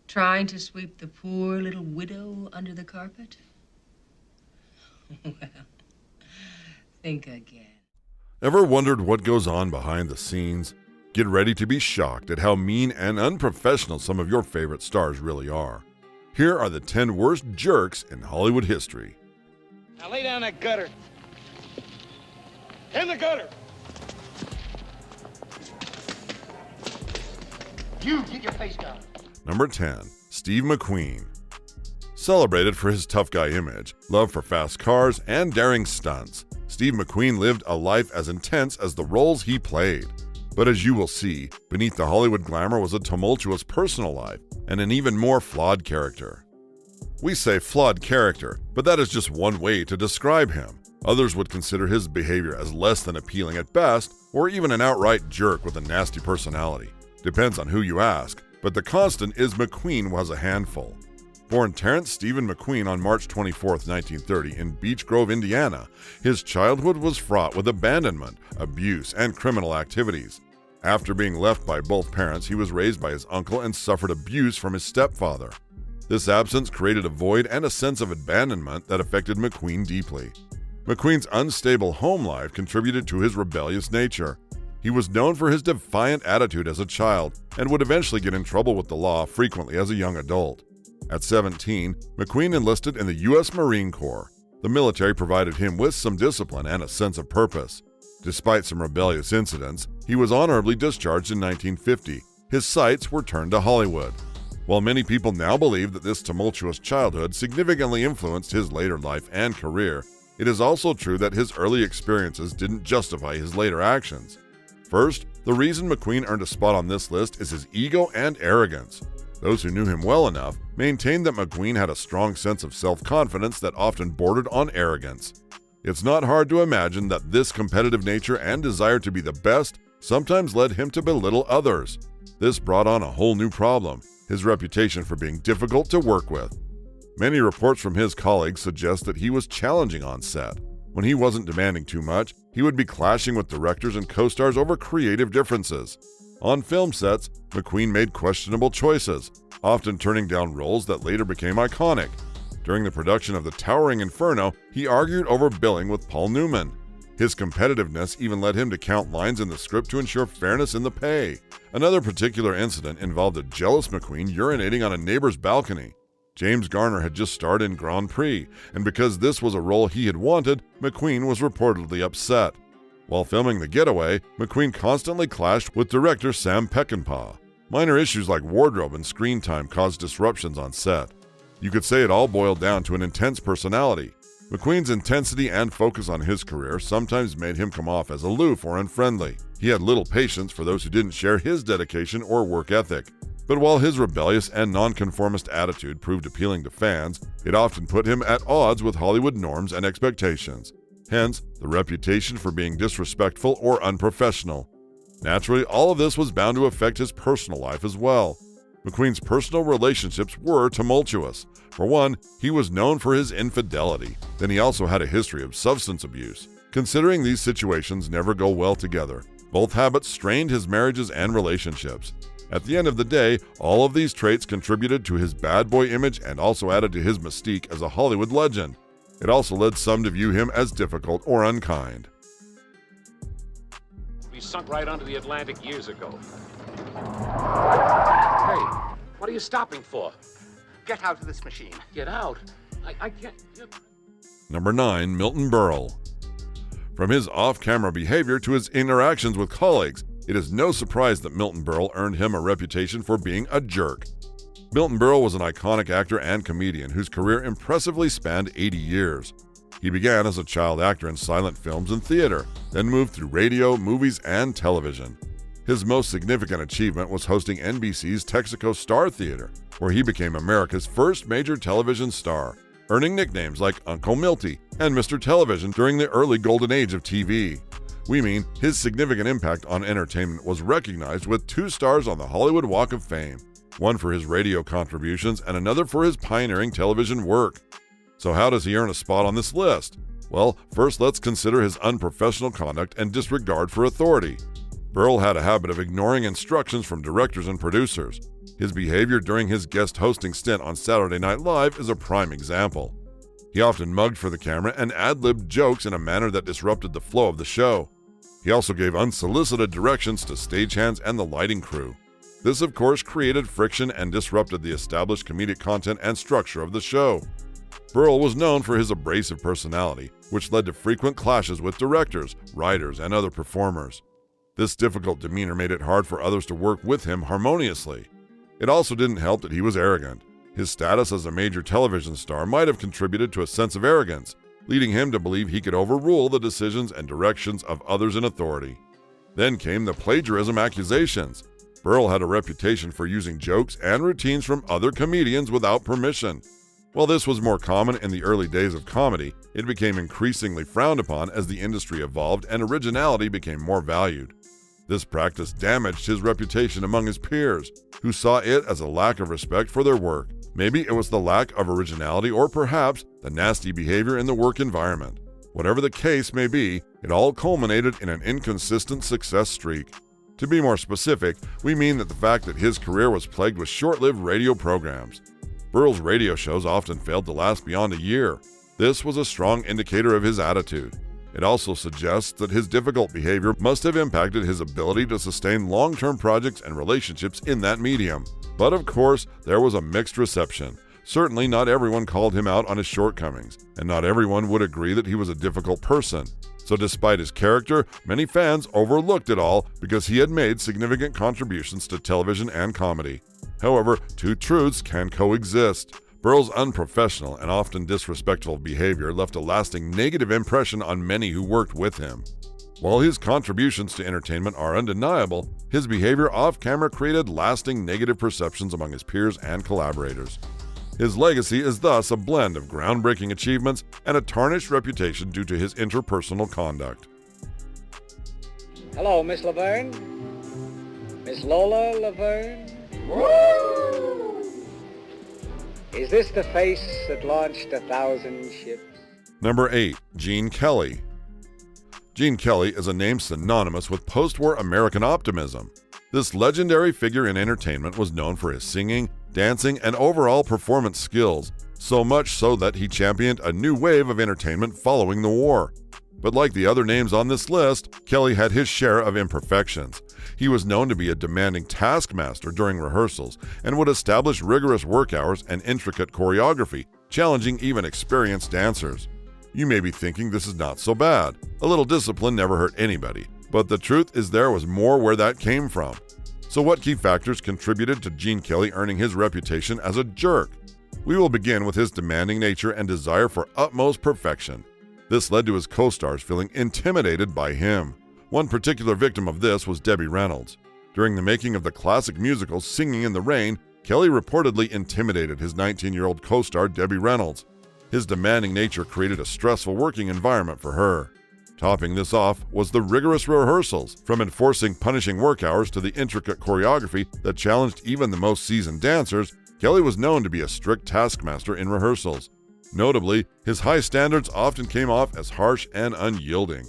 Trying to sweep the poor little widow under the carpet? Well, think again. Ever wondered what goes on behind the scenes? Get ready to be shocked at how mean and unprofessional some of your favorite stars really are. Here are the 10 worst jerks in Hollywood history. Now lay down that gutter. In the gutter! You, get your face down. Number 10. Steve McQueen. Celebrated for his tough guy image, love for fast cars, and daring stunts, Steve McQueen lived a life as intense as the roles he played. But as you will see, beneath the Hollywood glamour was a tumultuous personal life and an even more flawed character. We say flawed character, but that is just one way to describe him. Others would consider his behavior as less than appealing at best, or even an outright jerk with a nasty personality. Depends on who you ask, but the constant is McQueen was a handful. Born Terrence Stephen McQueen on March 24, 1930 in Beech Grove, Indiana, his childhood was fraught with abandonment, abuse, and criminal activities. After being left by both parents, he was raised by his uncle and suffered abuse from his stepfather. This absence created a void and a sense of abandonment that affected McQueen deeply. McQueen's unstable home life contributed to his rebellious nature. He was known for his defiant attitude as a child and would eventually get in trouble with the law frequently as a young adult. At 17, McQueen enlisted in the U.S. Marine Corps. The military provided him with some discipline and a sense of purpose. Despite some rebellious incidents, he was honorably discharged in 1950. His sights were turned to Hollywood. While many people now believe that this tumultuous childhood significantly influenced his later life and career, it is also true that his early experiences didn't justify his later actions. First, the reason McQueen earned a spot on this list is his ego and arrogance. Those who knew him well enough maintained that McQueen had a strong sense of self-confidence that often bordered on arrogance. It's not hard to imagine that this competitive nature and desire to be the best sometimes led him to belittle others. This brought on a whole new problem: his reputation for being difficult to work with. Many reports from his colleagues suggest that he was challenging on set. When he wasn't demanding too much, he would be clashing with directors and co-stars over creative differences. On film sets, McQueen made questionable choices, often turning down roles that later became iconic. During the production of The Towering Inferno, he argued over billing with Paul Newman. His competitiveness even led him to count lines in the script to ensure fairness in the pay. Another particular incident involved a jealous McQueen urinating on a neighbor's balcony. James Garner had just starred in Grand Prix, and because this was a role he had wanted, McQueen was reportedly upset. While filming The Getaway, McQueen constantly clashed with director Sam Peckinpah. Minor issues like wardrobe and screen time caused disruptions on set. You could say it all boiled down to an intense personality. McQueen's intensity and focus on his career sometimes made him come off as aloof or unfriendly. He had little patience for those who didn't share his dedication or work ethic. But while his rebellious and nonconformist attitude proved appealing to fans, it often put him at odds with Hollywood norms and expectations. Hence, the reputation for being disrespectful or unprofessional. Naturally, all of this was bound to affect his personal life as well. McQueen's personal relationships were tumultuous. For one, he was known for his infidelity. Then he also had a history of substance abuse. Considering these situations never go well together, both habits strained his marriages and relationships. At the end of the day, all of these traits contributed to his bad boy image and also added to his mystique as a Hollywood legend. It also led some to view him as difficult or unkind. We sunk right under the Atlantic years ago. Hey, what are you stopping for? Get out of this machine. Get out? I can't. Number 9. Milton Berle. From his off-camera behavior to his interactions with colleagues, it is no surprise that Milton Berle earned him a reputation for being a jerk. Milton Berle was an iconic actor and comedian whose career impressively spanned 80 years. He began as a child actor in silent films and theater, then moved through radio, movies, and television. His most significant achievement was hosting NBC's Texaco Star Theater, where he became America's first major television star, earning nicknames like Uncle Milty and Mr. Television during the early golden age of TV. We mean his significant impact on entertainment was recognized with 2 stars on the Hollywood Walk of Fame, one for his radio contributions and another for his pioneering television work. So how does he earn a spot on this list? Well, first let's consider his unprofessional conduct and disregard for authority. Berle had a habit of ignoring instructions from directors and producers. His behavior during his guest hosting stint on Saturday Night Live is a prime example. He often mugged for the camera and ad-libbed jokes in a manner that disrupted the flow of the show. He also gave unsolicited directions to stagehands and the lighting crew. This, of course, created friction and disrupted the established comedic content and structure of the show. Burl was known for his abrasive personality, which led to frequent clashes with directors, writers, and other performers. This difficult demeanor made it hard for others to work with him harmoniously. It also didn't help that he was arrogant. His status as a major television star might have contributed to a sense of arrogance, leading him to believe he could overrule the decisions and directions of others in authority. Then came the plagiarism accusations. Burl had a reputation for using jokes and routines from other comedians without permission. While this was more common in the early days of comedy, it became increasingly frowned upon as the industry evolved and originality became more valued. This practice damaged his reputation among his peers, who saw it as a lack of respect for their work. Maybe it was the lack of originality or perhaps the nasty behavior in the work environment. Whatever the case may be, it all culminated in an inconsistent success streak. To be more specific, we mean that the fact that his career was plagued with short-lived radio programs. Burl's radio shows often failed to last beyond a year. This was a strong indicator of his attitude. It also suggests that his difficult behavior must have impacted his ability to sustain long-term projects and relationships in that medium. But of course, there was a mixed reception. Certainly not everyone called him out on his shortcomings, and not everyone would agree that he was a difficult person. So despite his character, many fans overlooked it all because he had made significant contributions to television and comedy. However, two truths can coexist. Burl's unprofessional and often disrespectful behavior left a lasting negative impression on many who worked with him. While his contributions to entertainment are undeniable, his behavior off-camera created lasting negative perceptions among his peers and collaborators. His legacy is thus a blend of groundbreaking achievements and a tarnished reputation due to his interpersonal conduct. Hello, Miss Laverne. Miss Lola Laverne. Is this the face that launched 1,000 ships? Number 8. Gene Kelly. Gene Kelly is a name synonymous with post-war American optimism. This legendary figure in entertainment was known for his singing, dancing, and overall performance skills, so much so that he championed a new wave of entertainment following the war. But like the other names on this list, Kelly had his share of imperfections. He was known to be a demanding taskmaster during rehearsals and would establish rigorous work hours and intricate choreography, challenging even experienced dancers. You may be thinking this is not so bad. A little discipline never hurt anybody. But the truth is there was more where that came from. So what key factors contributed to Gene Kelly earning his reputation as a jerk? We will begin with his demanding nature and desire for utmost perfection. This led to his co-stars feeling intimidated by him. One particular victim of this was Debbie Reynolds. During the making of the classic musical Singing in the Rain, Kelly reportedly intimidated his 19-year-old co-star Debbie Reynolds. His demanding nature created a stressful working environment for her. Topping this off was the rigorous rehearsals, from enforcing punishing work hours to the intricate choreography that challenged even the most seasoned dancers. Kelly was known to be a strict taskmaster in rehearsals. Notably, his high standards often came off as harsh and unyielding.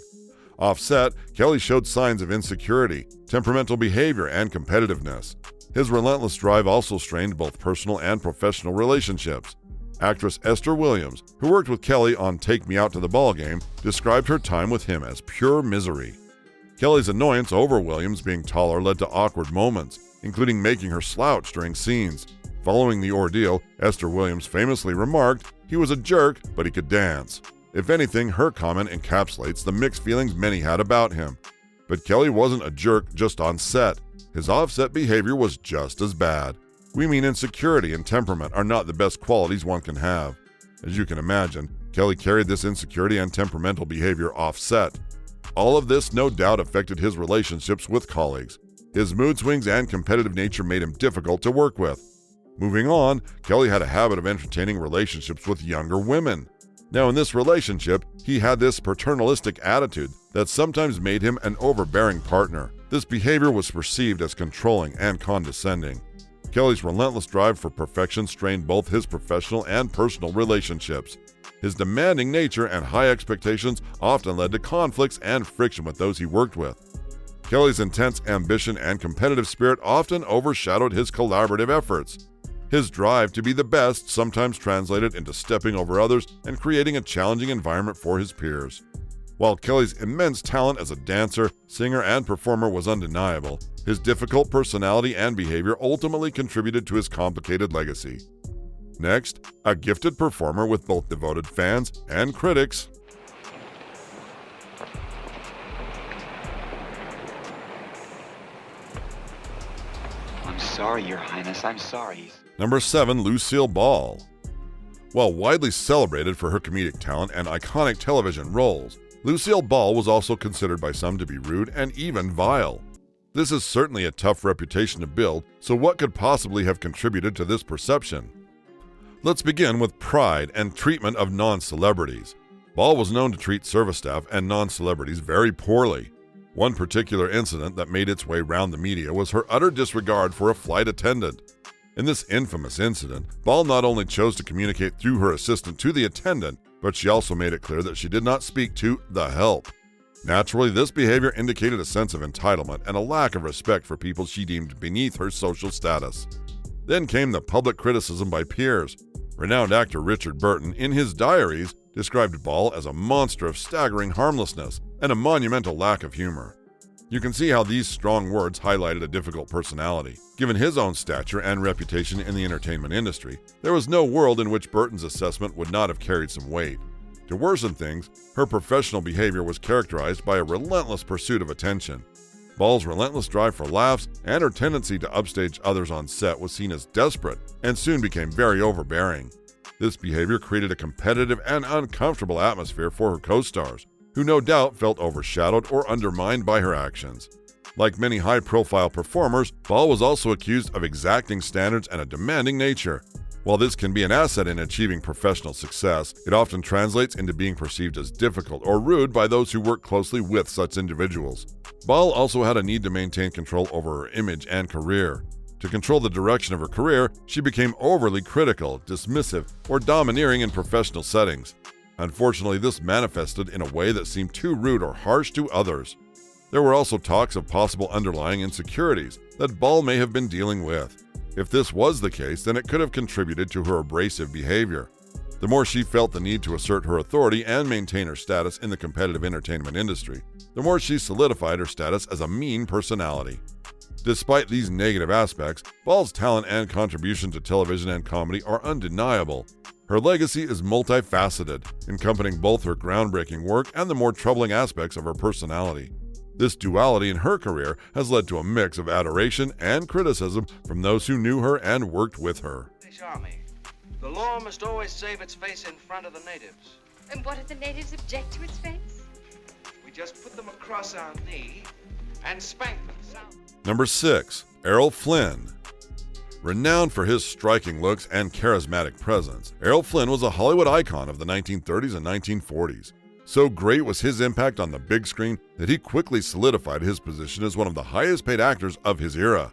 Off-set, Kelly showed signs of insecurity, temperamental behavior, and competitiveness. His relentless drive also strained both personal and professional relationships. Actress Esther Williams, who worked with Kelly on Take Me Out to the Ball Game, described her time with him as pure misery. Kelly's annoyance over Williams being taller led to awkward moments, including making her slouch during scenes. Following the ordeal, Esther Williams famously remarked, "He was a jerk, but he could dance." If anything, her comment encapsulates the mixed feelings many had about him. But Kelly wasn't a jerk just on set. His off-set behavior was just as bad. We mean insecurity and temperament are not the best qualities one can have. As you can imagine, Kelly carried this insecurity and temperamental behavior off-set. All of this no doubt affected his relationships with colleagues. His mood swings and competitive nature made him difficult to work with. Moving on, Kelly had a habit of entertaining relationships with younger women. Now in this relationship, he had this paternalistic attitude that sometimes made him an overbearing partner. This behavior was perceived as controlling and condescending. Kelly's relentless drive for perfection strained both his professional and personal relationships. His demanding nature and high expectations often led to conflicts and friction with those he worked with. Kelly's intense ambition and competitive spirit often overshadowed his collaborative efforts. His drive to be the best sometimes translated into stepping over others and creating a challenging environment for his peers. While Kelly's immense talent as a dancer, singer, and performer was undeniable, his difficult personality and behavior ultimately contributed to his complicated legacy. Next, a gifted performer with both devoted fans and critics. I'm sorry, Your Highness, I'm sorry. Number 7. Lucille Ball. While widely celebrated for her comedic talent and iconic television roles, Lucille Ball was also considered by some to be rude and even vile. This is certainly a tough reputation to build, so what could possibly have contributed to this perception? Let's begin with pride and treatment of non-celebrities. Ball was known to treat service staff and non-celebrities very poorly. One particular incident that made its way round the media was her utter disregard for a flight attendant. In this infamous incident, Ball not only chose to communicate through her assistant to the attendant, but she also made it clear that she did not speak to the help. Naturally, this behavior indicated a sense of entitlement and a lack of respect for people she deemed beneath her social status. Then came the public criticism by peers. Renowned actor Richard Burton, in his diaries, described Ball as a monster of staggering harmlessness and a monumental lack of humor. You can see how these strong words highlighted a difficult personality. Given his own stature and reputation in the entertainment industry, there was no world in which Burton's assessment would not have carried some weight. To worsen things, her professional behavior was characterized by a relentless pursuit of attention. Ball's relentless drive for laughs and her tendency to upstage others on set was seen as desperate and soon became very overbearing. This behavior created a competitive and uncomfortable atmosphere for her co-stars, who no doubt felt overshadowed or undermined by her actions. Like many high-profile performers, Ball was also accused of exacting standards and a demanding nature. While this can be an asset in achieving professional success, it often translates into being perceived as difficult or rude by those who work closely with such individuals. Ball also had a need to maintain control over her image and career. To control the direction of her career, she became overly critical, dismissive, or domineering in professional settings. Unfortunately, this manifested in a way that seemed too rude or harsh to others. There were also talks of possible underlying insecurities that Ball may have been dealing with. If this was the case, then it could have contributed to her abrasive behavior. The more she felt the need to assert her authority and maintain her status in the competitive entertainment industry, the more she solidified her status as a mean personality. Despite these negative aspects, Ball's talent and contribution to television and comedy are undeniable. Her legacy is multifaceted, encompassing both her groundbreaking work and the more troubling aspects of her personality. This duality in her career has led to a mix of adoration and criticism from those who knew her and worked with her. British Army. The law must always save its face in front of the natives. And what if the natives object to its face? We just put them across our knee and spank them. Number 6. Errol Flynn. Renowned for his striking looks and charismatic presence, Errol Flynn was a Hollywood icon of the 1930s and 1940s. So great was his impact on the big screen that he quickly solidified his position as one of the highest-paid actors of his era.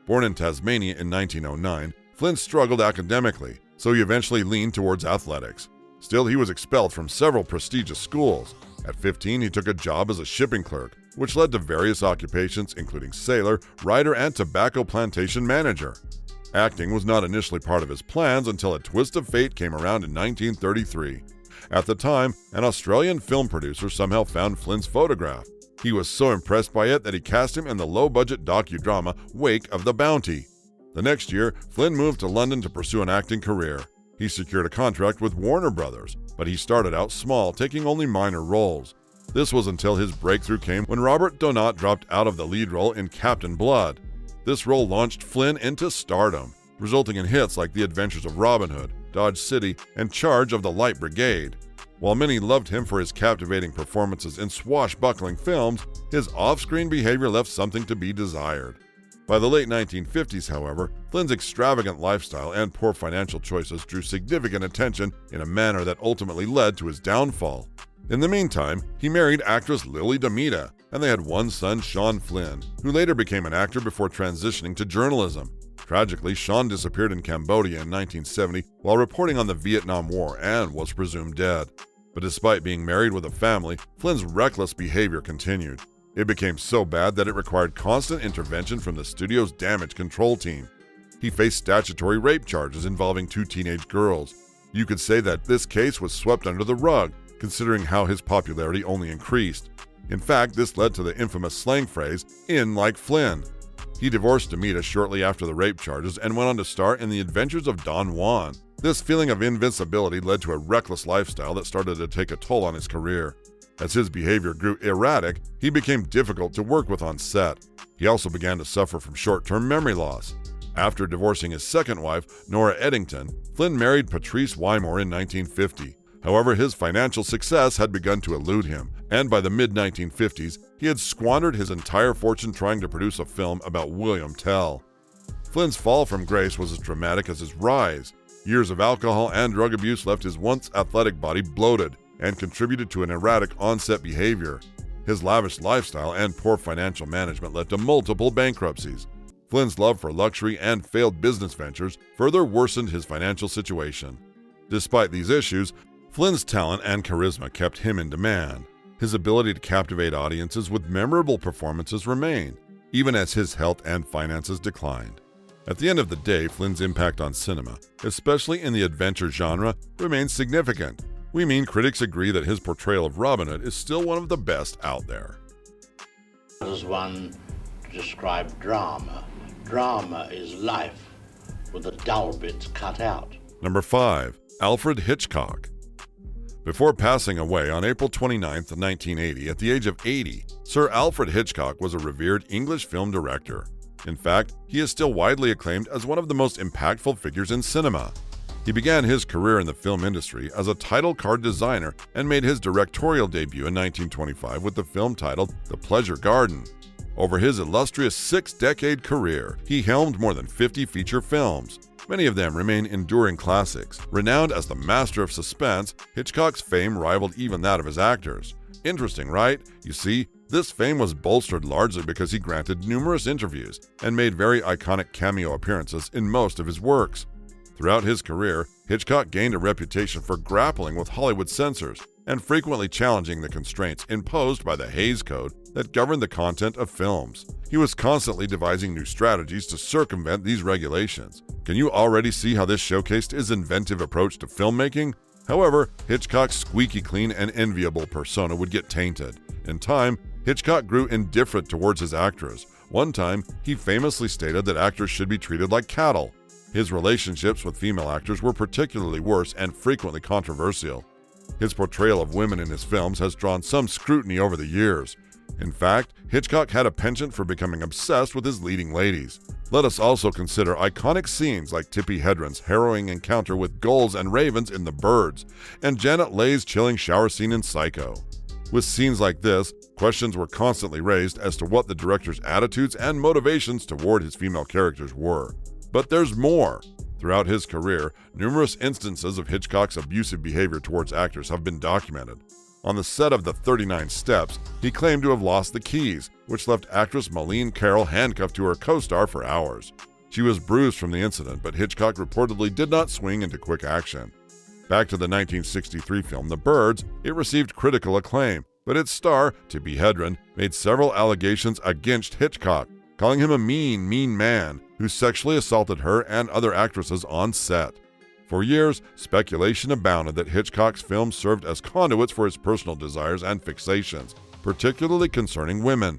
Born in Tasmania in 1909, Flynn struggled academically, so he eventually leaned towards athletics. Still, he was expelled from several prestigious schools. At 15, he took a job as a shipping clerk, which led to various occupations including sailor, writer, and tobacco plantation manager. Acting was not initially part of his plans until a twist of fate came around in 1933. At the time, an Australian film producer somehow found Flynn's photograph. He was so impressed by it that he cast him in the low-budget docudrama Wake of the Bounty. The next year, Flynn moved to London to pursue an acting career. He secured a contract with Warner Brothers, but he started out small, taking only minor roles. This was until his breakthrough came when Robert Donat dropped out of the lead role in Captain Blood. This role launched Flynn into stardom, resulting in hits like The Adventures of Robin Hood, Dodge City, and Charge of the Light Brigade. While many loved him for his captivating performances in swashbuckling films, his off-screen behavior left something to be desired. By the late 1950s, however, Flynn's extravagant lifestyle and poor financial choices drew significant attention in a manner that ultimately led to his downfall. In the meantime, he married actress Lily Damita, and they had one son, Sean Flynn, who later became an actor before transitioning to journalism. Tragically, Sean disappeared in Cambodia in 1970 while reporting on the Vietnam War and was presumed dead. But despite being married with a family, Flynn's reckless behavior continued. It became so bad that it required constant intervention from the studio's damage control team. He faced statutory rape charges involving 2 teenage girls. You could say that this case was swept under the rug, considering how his popularity only increased. In fact, this led to the infamous slang phrase, "in like Flynn." He divorced Demita shortly after the rape charges and went on to star in The Adventures of Don Juan. This feeling of invincibility led to a reckless lifestyle that started to take a toll on his career. As his behavior grew erratic, he became difficult to work with on set. He also began to suffer from short-term memory loss. After divorcing his second wife, Nora Eddington, Flynn married Patrice Wymore in 1950. However, his financial success had begun to elude him, and by the mid-1950s, he had squandered his entire fortune trying to produce a film about William Tell. Flynn's fall from grace was as dramatic as his rise. Years of alcohol and drug abuse left his once athletic body bloated and contributed to an erratic on-set behavior. His lavish lifestyle and poor financial management led to multiple bankruptcies. Flynn's love for luxury and failed business ventures further worsened his financial situation. Despite these issues, Flynn's talent and charisma kept him in demand. His ability to captivate audiences with memorable performances remained, even as his health and finances declined. At the end of the day, Flynn's impact on cinema, especially in the adventure genre, remains significant. We mean critics agree that his portrayal of Robin Hood is still one of the best out there. How does one describe drama? Drama is life with the dull bits cut out. Number 5. Alfred Hitchcock. Before passing away on April 29, 1980, at the age of 80, Sir Alfred Hitchcock was a revered English film director. In fact, he is still widely acclaimed as one of the most impactful figures in cinema. He began his career in the film industry as a title card designer and made his directorial debut in 1925 with the film titled The Pleasure Garden. Over his illustrious 6-decade career, he helmed more than 50 feature films. Many of them remain enduring classics. Renowned as the master of suspense, Hitchcock's fame rivaled even that of his actors. Interesting, right? You see, this fame was bolstered largely because he granted numerous interviews and made very iconic cameo appearances in most of his works. Throughout his career, Hitchcock gained a reputation for grappling with Hollywood censors and frequently challenging the constraints imposed by the Hays Code that governed the content of films. He was constantly devising new strategies to circumvent these regulations. Can you already see how this showcased his inventive approach to filmmaking? However, Hitchcock's squeaky clean and enviable persona would get tainted. In time, Hitchcock grew indifferent towards his actors. One time, he famously stated that actors should be treated like cattle. His relationships with female actors were particularly worse and frequently controversial. His portrayal of women in his films has drawn some scrutiny over the years. In fact, Hitchcock had a penchant for becoming obsessed with his leading ladies. Let us also consider iconic scenes like Tippi Hedren's harrowing encounter with gulls and ravens in The Birds, and Janet Leigh's chilling shower scene in Psycho. With scenes like this, questions were constantly raised as to what the director's attitudes and motivations toward his female characters were. But there's more. Throughout his career, numerous instances of Hitchcock's abusive behavior towards actors have been documented. On the set of The 39 Steps, he claimed to have lost the keys, which left actress Malene Carroll handcuffed to her co-star for hours. She was bruised from the incident, but Hitchcock reportedly did not swing into quick action. Back to the 1963 film The Birds, it received critical acclaim, but its star, Tippi Hedren, made several allegations against Hitchcock, calling him a mean man who sexually assaulted her and other actresses on set. For years, speculation abounded that Hitchcock's films served as conduits for his personal desires and fixations, particularly concerning women.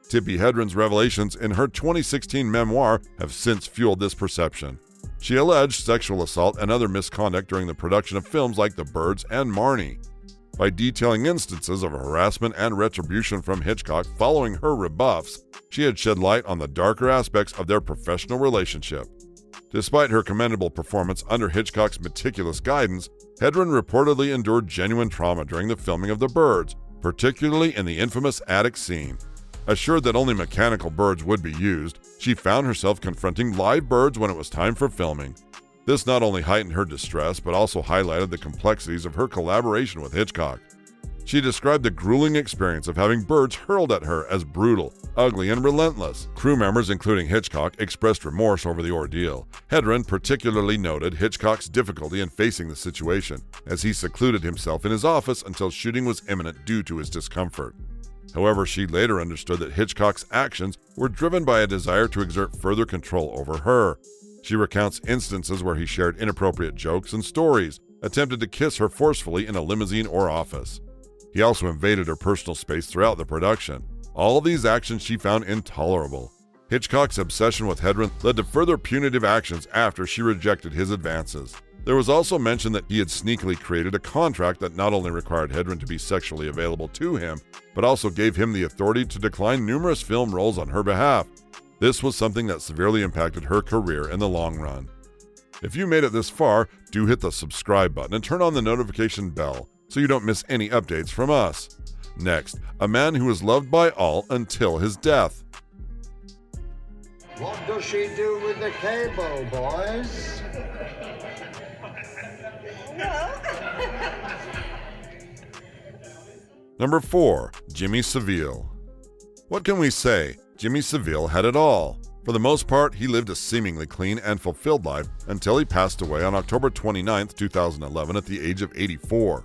Tippi Hedren's revelations in her 2016 memoir have since fueled this perception. She alleged sexual assault and other misconduct during the production of films like The Birds and Marnie. By detailing instances of harassment and retribution from Hitchcock following her rebuffs, she had shed light on the darker aspects of their professional relationship. Despite her commendable performance under Hitchcock's meticulous guidance, Hedren reportedly endured genuine trauma during the filming of The Birds, particularly in the infamous attic scene. Assured that only mechanical birds would be used, she found herself confronting live birds when it was time for filming. This not only heightened her distress, but also highlighted the complexities of her collaboration with Hitchcock. She described the grueling experience of having birds hurled at her as brutal, ugly, and relentless. Crew members, including Hitchcock, expressed remorse over the ordeal. Hedren particularly noted Hitchcock's difficulty in facing the situation, as he secluded himself in his office until shooting was imminent due to his discomfort. However, she later understood that Hitchcock's actions were driven by a desire to exert further control over her. She recounts instances where he shared inappropriate jokes and stories, attempted to kiss her forcefully in a limousine or office. He also invaded her personal space throughout the production. All of these actions she found intolerable. Hitchcock's obsession with Hedren led to further punitive actions after she rejected his advances. There was also mention that he had sneakily created a contract that not only required Hedren to be sexually available to him, but also gave him the authority to decline numerous film roles on her behalf. This was something that severely impacted her career in the long run. If you made it this far, do hit the subscribe button and turn on the notification bell so you don't miss any updates from us. Next, a man who was loved by all until his death. What does she do with the cable, boys? Number 4. Jimmy Savile. What can we say? Jimmy Savile had it all. For the most part, he lived a seemingly clean and fulfilled life until he passed away on October 29, 2011 at the age of 84.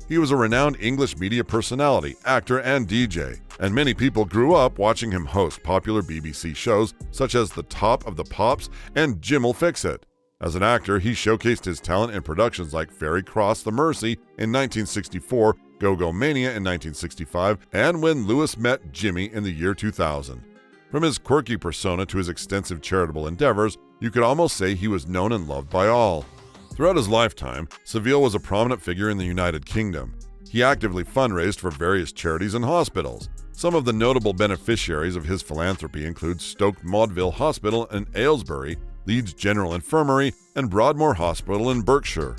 He was a renowned English media personality, actor, and DJ, and many people grew up watching him host popular BBC shows such as The Top of the Pops and Jim'll Fix It. As an actor, he showcased his talent in productions like Fairy Cross the Mercy in 1964, Go-Go Mania in 1965, and When Lewis Met Jimmy in the year 2000. From his quirky persona to his extensive charitable endeavors, you could almost say he was known and loved by all. Throughout his lifetime, Savile was a prominent figure in the United Kingdom. He actively fundraised for various charities and hospitals. Some of the notable beneficiaries of his philanthropy include Stoke Maudeville Hospital in Aylesbury, Leeds General Infirmary, and Broadmoor Hospital in Berkshire.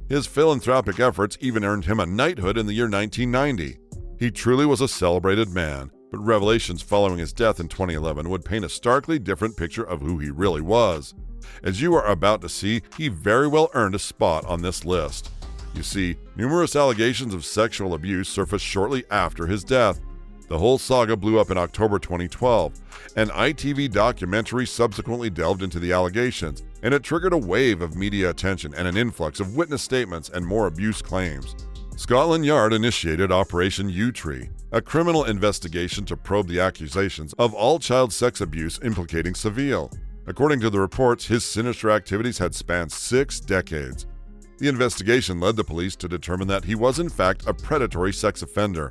His philanthropic efforts even earned him a knighthood in the year 1990. He truly was a celebrated man, but revelations following his death in 2011 would paint a starkly different picture of who he really was. As you are about to see, he very well earned a spot on this list. You see, numerous allegations of sexual abuse surfaced shortly after his death. The whole saga blew up in October 2012. An ITV documentary subsequently delved into the allegations, and it triggered a wave of media attention and an influx of witness statements and more abuse claims. Scotland Yard initiated Operation U-Tree, a criminal investigation to probe the accusations of all child sex abuse implicating Savile. According to the reports, his sinister activities had spanned 6 decades. The investigation led the police to determine that he was in fact a predatory sex offender.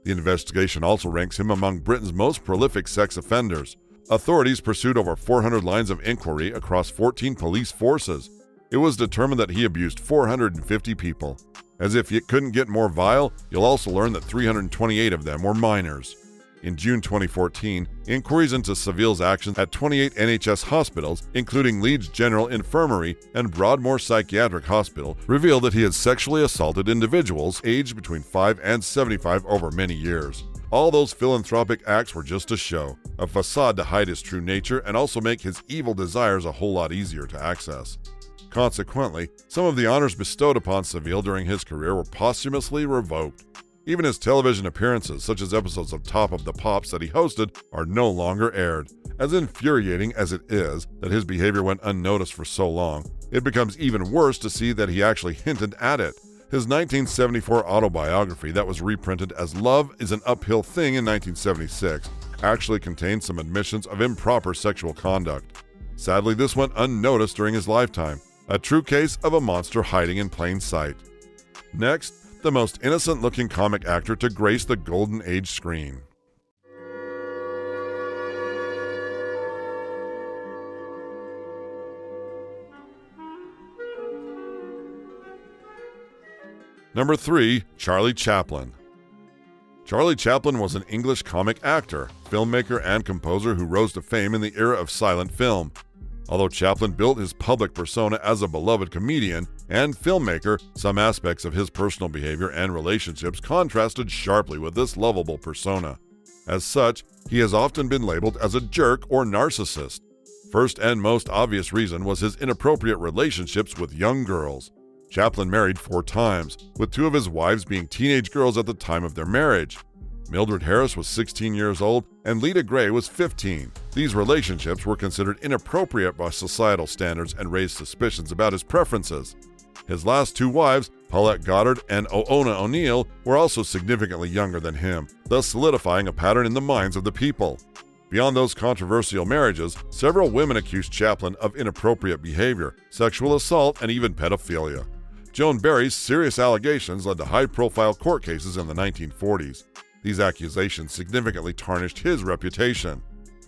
The investigation also ranks him among Britain's most prolific sex offenders. Authorities pursued over 400 lines of inquiry across 14 police forces. It was determined that he abused 450 people. As if it couldn't get more vile, you'll also learn that 328 of them were minors. In June 2014, inquiries into Savile's actions at 28 NHS hospitals, including Leeds General Infirmary and Broadmoor Psychiatric Hospital, revealed that he had sexually assaulted individuals aged between 5 and 75 over many years. All those philanthropic acts were just a show, a facade to hide his true nature and also make his evil desires a whole lot easier to access. Consequently, some of the honors bestowed upon Savile during his career were posthumously revoked. Even his television appearances, such as episodes of Top of the Pops that he hosted, are no longer aired. As infuriating as it is that his behavior went unnoticed for so long, it becomes even worse to see that he actually hinted at it. His 1974 autobiography that was reprinted as Love is an Uphill Thing in 1976 actually contained some admissions of improper sexual conduct. Sadly, this went unnoticed during his lifetime, a true case of a monster hiding in plain sight. Next, the most innocent-looking comic actor to grace the Golden Age screen. Number 3. Charlie Chaplin. Charlie Chaplin was an English comic actor, filmmaker, and composer who rose to fame in the era of silent film. Although Chaplin built his public persona as a beloved comedian and filmmaker, some aspects of his personal behavior and relationships contrasted sharply with this lovable persona. As such, he has often been labeled as a jerk or narcissist. First and most obvious reason was his inappropriate relationships with young girls. Chaplin married 4 times, with 2 of his wives being teenage girls at the time of their marriage. Mildred Harris was 16 years old and Lita Gray was 15. These relationships were considered inappropriate by societal standards and raised suspicions about his preferences. His last two wives, Paulette Goddard and Oona O'Neill, were also significantly younger than him, thus solidifying a pattern in the minds of the people. Beyond those controversial marriages, several women accused Chaplin of inappropriate behavior, sexual assault, and even pedophilia. Joan Barry's serious allegations led to high-profile court cases in the 1940s. These accusations significantly tarnished his reputation.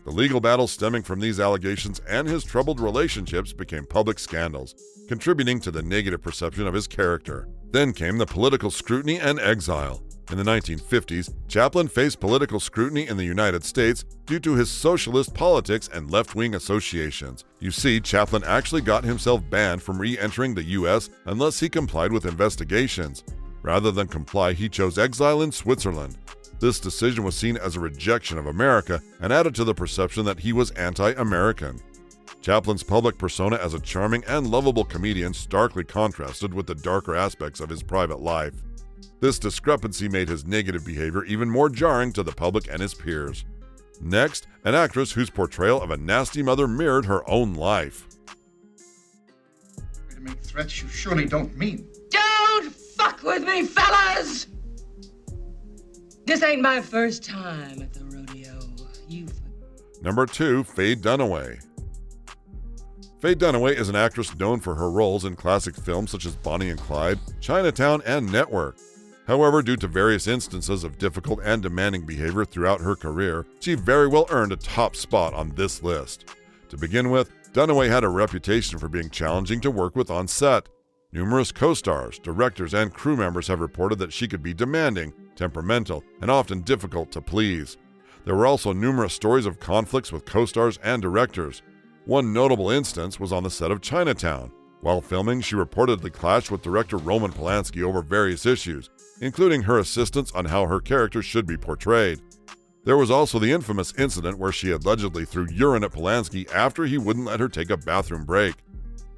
The legal battles stemming from these allegations and his troubled relationships became public scandals, contributing to the negative perception of his character. Then came the political scrutiny and exile. In the 1950s, Chaplin faced political scrutiny in the United States due to his socialist politics and left-wing associations. You see, Chaplin actually got himself banned from re-entering the U.S. unless he complied with investigations. Rather than comply, he chose exile in Switzerland. This decision was seen as a rejection of America and added to the perception that he was anti-American. Chaplin's public persona as a charming and lovable comedian starkly contrasted with the darker aspects of his private life. This discrepancy made his negative behavior even more jarring to the public and his peers. Next, an actress whose portrayal of a nasty mother mirrored her own life. To make threats you surely don't mean. Don't fuck with me, fellas! This ain't my first time at the rodeo. Number 2, Faye Dunaway. Faye Dunaway is an actress known for her roles in classic films such as Bonnie and Clyde, Chinatown, and Network. However, due to various instances of difficult and demanding behavior throughout her career, she very well earned a top spot on this list. To begin with, Dunaway had a reputation for being challenging to work with on set. Numerous co-stars, directors, and crew members have reported that she could be demanding, temperamental, and often difficult to please. There were also numerous stories of conflicts with co-stars and directors. One notable instance was on the set of Chinatown. While filming, she reportedly clashed with director Roman Polanski over various issues, including her assistance on how her character should be portrayed. There was also the infamous incident where she allegedly threw urine at Polanski after he wouldn't let her take a bathroom break.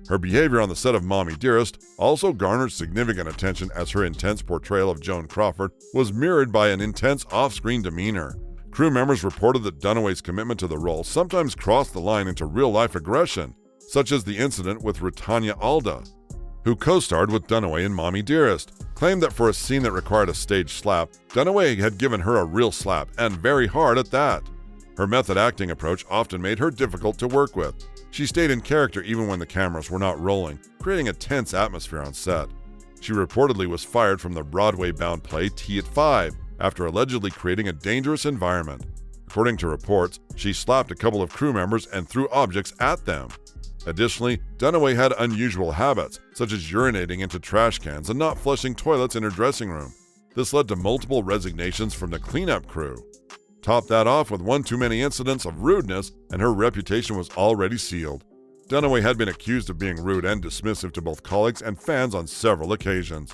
Her behavior on the set of Mommy Dearest also garnered significant attention as her intense portrayal of Joan Crawford was mirrored by an intense off-screen demeanor. Crew members reported that Dunaway's commitment to the role sometimes crossed the line into real-life aggression, such as the incident with Rutanya Alda, who co-starred with Dunaway in Mommy Dearest, claimed that for a scene that required a stage slap, Dunaway had given her a real slap, and very hard at that. Her method acting approach often made her difficult to work with. She stayed in character even when the cameras were not rolling, creating a tense atmosphere on set. She reportedly was fired from the Broadway-bound play Tea at 5 after allegedly creating a dangerous environment. According to reports, she slapped a couple of crew members and threw objects at them. Additionally, Dunaway had unusual habits, such as urinating into trash cans and not flushing toilets in her dressing room. This led to multiple resignations from the cleanup crew. Top that off with one too many incidents of rudeness, and her reputation was already sealed. Dunaway had been accused of being rude and dismissive to both colleagues and fans on several occasions.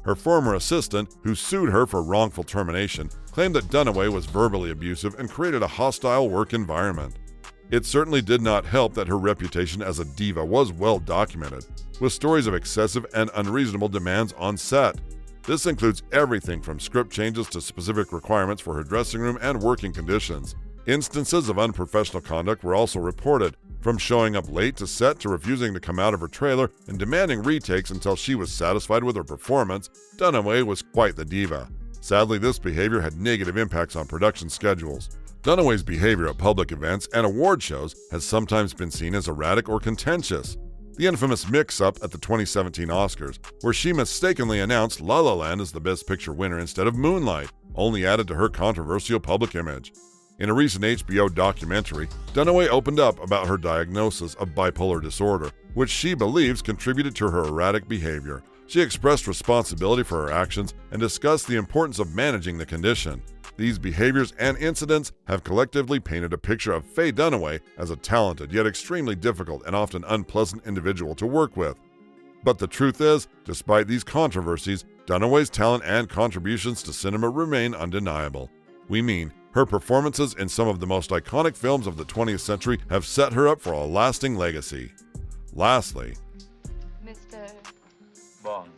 Her former assistant, who sued her for wrongful termination, claimed that Dunaway was verbally abusive and created a hostile work environment. It certainly did not help that her reputation as a diva was well documented, with stories of excessive and unreasonable demands on set. This includes everything from script changes to specific requirements for her dressing room and working conditions. Instances of unprofessional conduct were also reported, from showing up late to set to refusing to come out of her trailer and demanding retakes until she was satisfied with her performance. Dunaway was quite the diva. Sadly, this behavior had negative impacts on production schedules. Dunaway's behavior at public events and award shows has sometimes been seen as erratic or contentious. The infamous mix-up at the 2017 Oscars, where she mistakenly announced La La Land as the Best Picture winner instead of Moonlight, only added to her controversial public image. In a recent HBO documentary, Dunaway opened up about her diagnosis of bipolar disorder, which she believes contributed to her erratic behavior. She expressed responsibility for her actions and discussed the importance of managing the condition. These behaviors and incidents have collectively painted a picture of Faye Dunaway as a talented yet extremely difficult and often unpleasant individual to work with. But the truth is, despite these controversies, Dunaway's talent and contributions to cinema remain undeniable. We mean, her performances in some of the most iconic films of the 20th century have set her up for a lasting legacy. Lastly, Mr. Bond.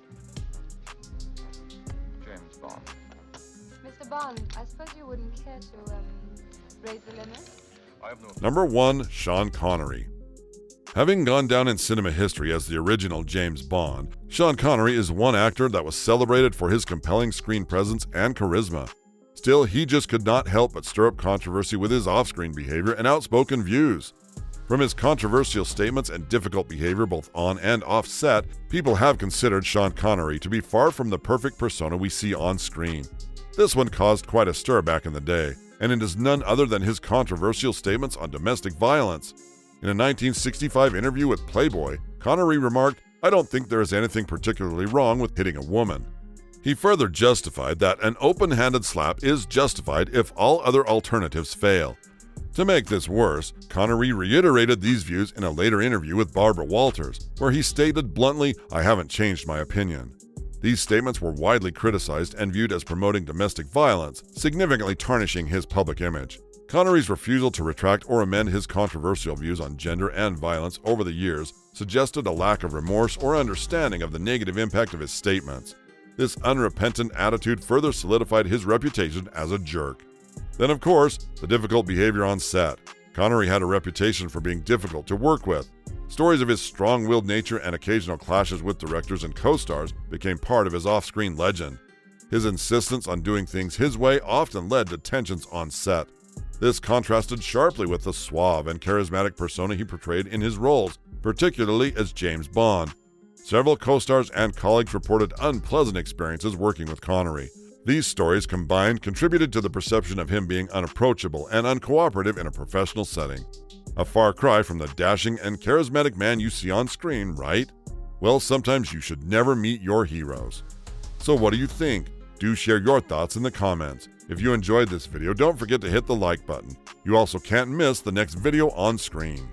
James Bond. Mr. Bond, I suppose you wouldn't care to, raise the limit? Number 1, Sean Connery. Having gone down in cinema history as the original James Bond, Sean Connery is one actor that was celebrated for his compelling screen presence and charisma. Still, he just could not help but stir up controversy with his off-screen behavior and outspoken views. From his controversial statements and difficult behavior both on and off set, people have considered Sean Connery to be far from the perfect persona we see on screen. This one caused quite a stir back in the day, and it is none other than his controversial statements on domestic violence. In a 1965 interview with Playboy, Connery remarked, "I don't think there is anything particularly wrong with hitting a woman." He further justified that an open-handed slap is justified if all other alternatives fail. To make this worse, Connery reiterated these views in a later interview with Barbara Walters, where he stated bluntly, "I haven't changed my opinion." These statements were widely criticized and viewed as promoting domestic violence, significantly tarnishing his public image. Connery's refusal to retract or amend his controversial views on gender and violence over the years suggested a lack of remorse or understanding of the negative impact of his statements. This unrepentant attitude further solidified his reputation as a jerk. Then, of course, the difficult behavior on set. Connery had a reputation for being difficult to work with. Stories of his strong-willed nature and occasional clashes with directors and co-stars became part of his off-screen legend. His insistence on doing things his way often led to tensions on set. This contrasted sharply with the suave and charismatic persona he portrayed in his roles, particularly as James Bond. Several co-stars and colleagues reported unpleasant experiences working with Connery. These stories combined contributed to the perception of him being unapproachable and uncooperative in a professional setting. A far cry from the dashing and charismatic man you see on screen, right? Well, sometimes you should never meet your heroes. So what do you think? Do share your thoughts in the comments. If you enjoyed this video, don't forget to hit the like button. You also can't miss the next video on screen.